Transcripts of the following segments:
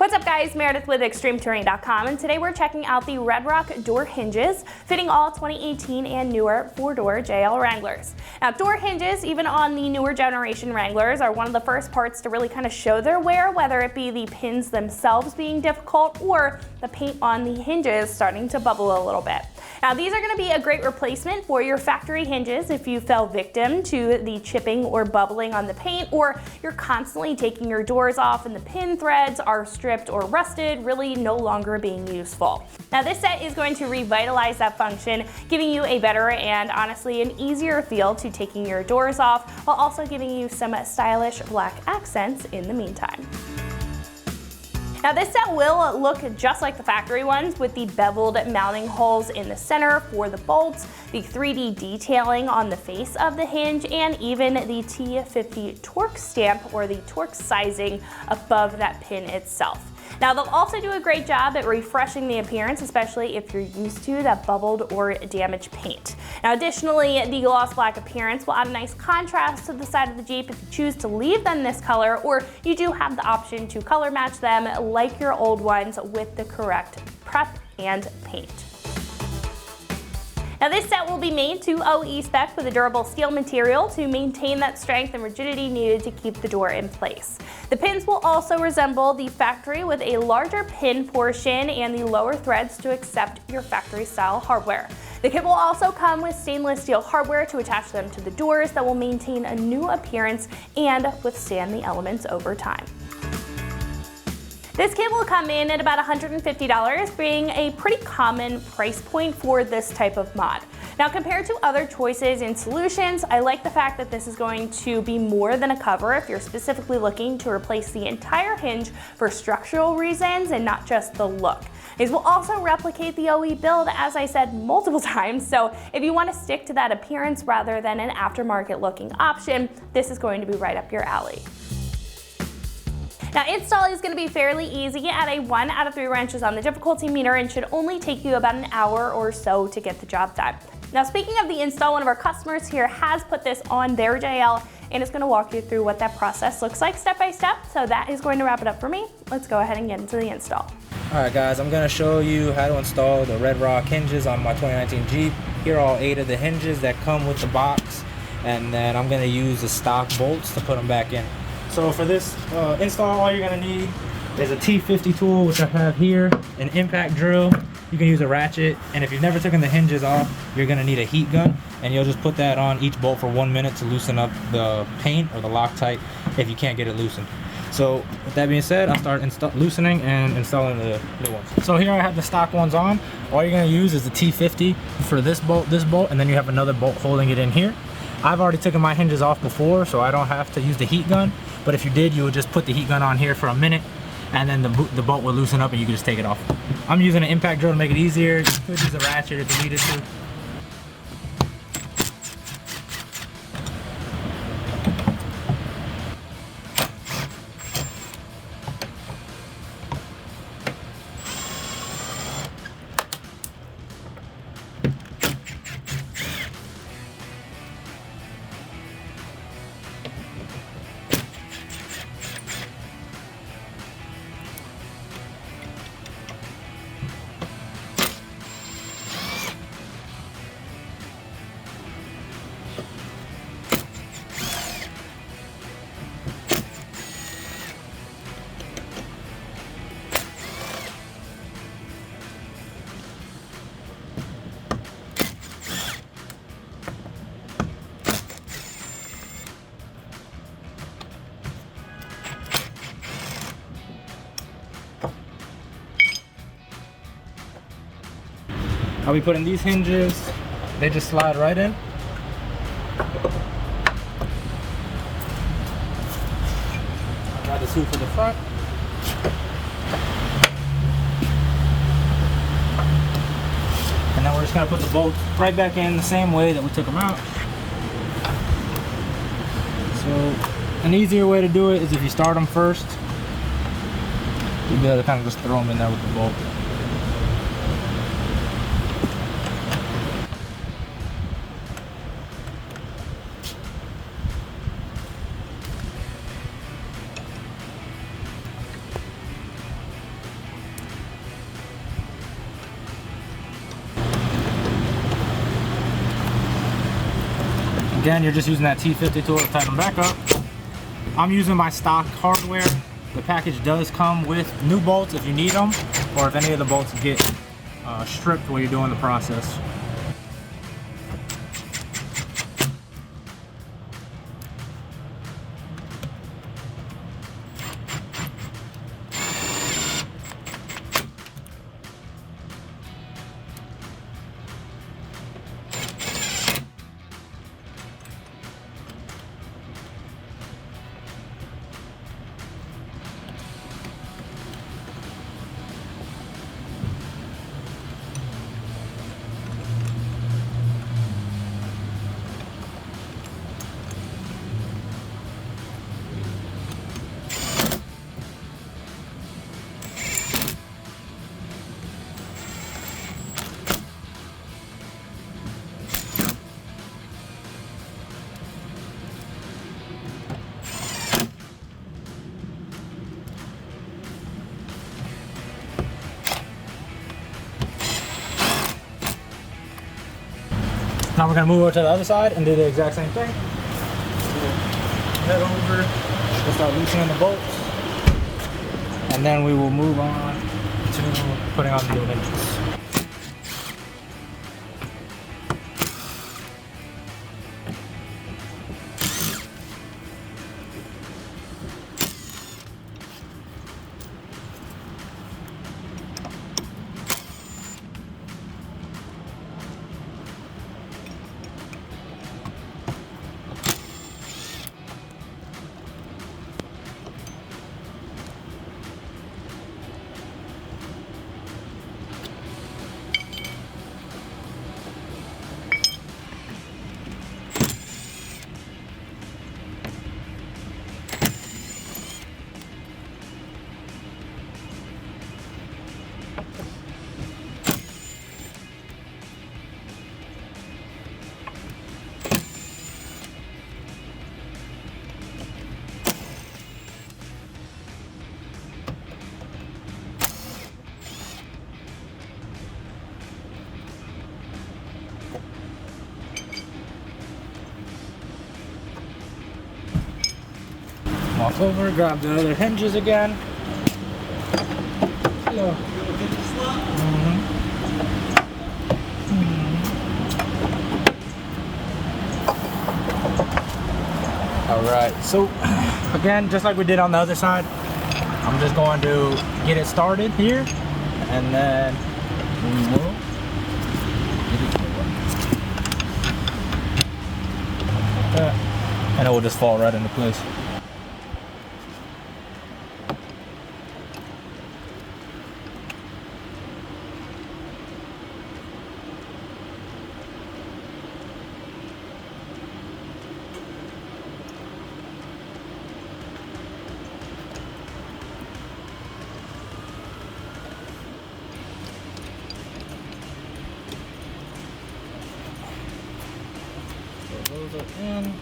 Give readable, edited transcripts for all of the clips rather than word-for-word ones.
What's up guys, Meredith with ExtremeTouring.com, and today we're checking out the Red Rock door hinges fitting all 2018 and newer 4-door JL Wranglers. Now door hinges, even on the newer generation Wranglers, are one of the first parts to really kind of show their wear, whether it be the pins themselves being difficult or the paint on the hinges starting to bubble a little bit. Now these are going to be a great replacement for your factory hinges if you fell victim to the chipping or bubbling on the paint, or you're constantly taking your doors off and the pin threads are stripped or rusted, really no longer being useful. Now this set is going to revitalize that function, giving you a better and honestly an easier feel to taking your doors off, while also giving you some stylish black accents in the meantime. Now this set will look just like the factory ones, with the beveled mounting holes in the center for the bolts, the 3D detailing on the face of the hinge, and even the T50 torque stamp or the torque sizing above that pin itself. Now they'll also do a great job at refreshing the appearance, especially if you're used to that bubbled or damaged paint. Now additionally, the gloss black appearance will add a nice contrast to the side of the Jeep if you choose to leave them this color, or you do have the option to color match them like your old ones with the correct prep and paint. Now this set will be made to OE spec with a durable steel material to maintain that strength and rigidity needed to keep the door in place. The pins will also resemble the factory with a larger pin portion and the lower threads to accept your factory style hardware. The kit will also come with stainless steel hardware to attach them to the doors that will maintain a new appearance and withstand the elements over time. This kit will come in at about $150, being a pretty common price point for this type of mod. Now compared to other choices in solutions, I like the fact that this is going to be more than a cover if you're specifically looking to replace the entire hinge for structural reasons and not just the look. These will also replicate the OE build, as I said multiple times, so if you want to stick to that appearance rather than an aftermarket looking option, this is going to be right up your alley. Now install is going to be fairly easy at a 1 out of 3 wrenches on the difficulty meter and should only take you about an hour or so to get the job done. Now speaking of the install, one of our customers here has put this on their JL and is going to walk you through what that process looks like step by step. So that is going to wrap it up for me. Let's go ahead and get into the install. Alright guys, I'm going to show you how to install the Red Rock hinges on my 2019 Jeep. Here are all 8 of the hinges that come with the box, and then I'm going to use the stock bolts to put them back in. So for this install, all you're going to need is a T50 tool, which I have here, an impact drill. You can use a ratchet, and if you've never taken the hinges off, you're going to need a heat gun, and you'll just put that on each bolt for 1 minute to loosen up the paint or the Loctite if you can't get it loosened. So with that being said, I'll start loosening and installing the new ones. So here I have the stock ones on. All you're going to use is the T50 for this bolt, and then you have another bolt holding it in here. I've already taken my hinges off before, so I don't have to use the heat gun. But if you did, you would just put the heat gun on here for a minute, and then the bolt will loosen up and you can just take it off. I'm using an impact drill to make it easier. You could use a ratchet if you needed to. I'll be putting these hinges, they just slide right in. Got the two for the front. And then we're just gonna put the bolts right back in the same way that we took them out. So an easier way to do it is if you start them first, you'll be able to kind of just throw them in there with the bolt. Again, you're just using that T50 tool to tighten them back up. I'm using my stock hardware. The package does come with new bolts if you need them, or if any of the bolts get stripped while you're doing the process. Now we're going to move over to the other side and do the exact same thing. Head over, we'll start loosening the bolts, and then we will move on to putting on the new hinges. Walk over, grab the other hinges again. Alright, so again, just like we did on the other side, I'm just going to get it started here, and then we will get it like that. And it will just fall right into place. Those are in.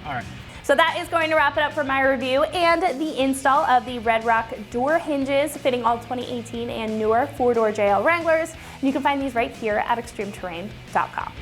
Alright. So that is going to wrap it up for my review and the install of the Red Rock door hinges fitting all 2018 and newer 4-door JL Wranglers. And you can find these right here at extremeterrain.com.